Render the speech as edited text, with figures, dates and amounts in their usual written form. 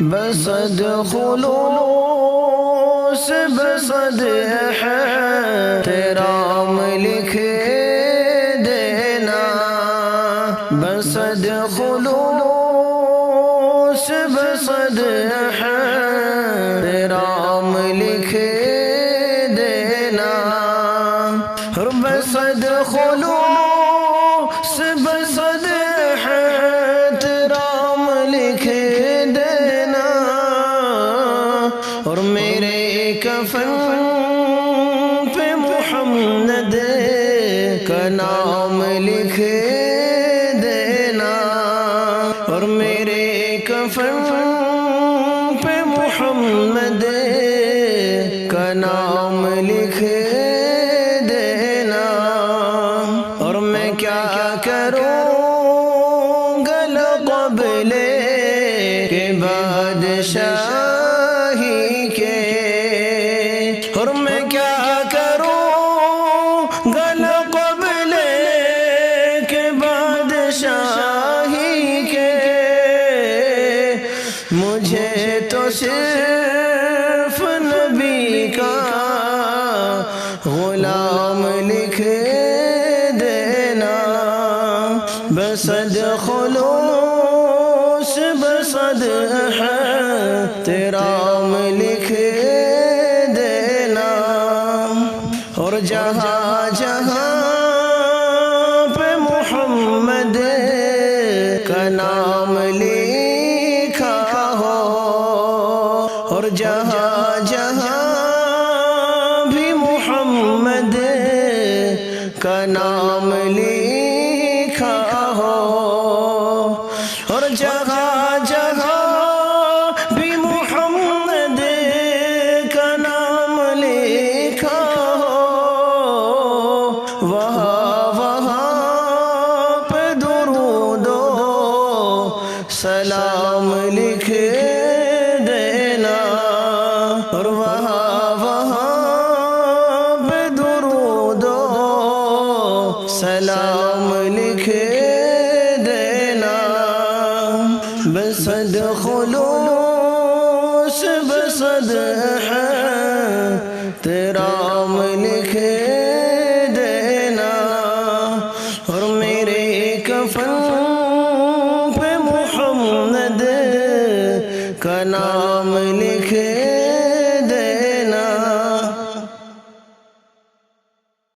بصد خلوص بصد احترام لکھ دینا، بصد خلوص بصد احترام لکھ دینا، بصد خلوص بصد احترام لکھ دینا، اور میرے کفن پہ محمد کا نام لکھ دینا، اور میرے کفن پہ محمد کا نام لکھ دینا، اور میں کیا کروں گا لقب لے کے بادشاہی کے، اور میں کیا کروں گا لقب لے کے بادشاہی کے، مجھے تو صرف نبی کا غلام لکھ دینا، بصد خلوص بصد احترام لکھ دینا، اور جہاں جہاں پہ محمد کا نام لکھا ہو، اور جہاں جہاں بھی محمد کا نام لکھا ہو، اور جہاں جہاں بھی محمد کا نام لکھا ہو، وہاں وہاں پہ درود و سلام لکھ دینا، اور وہاں وہاں پہ درود و سلام لکھ دینا، بصد خلوص بصد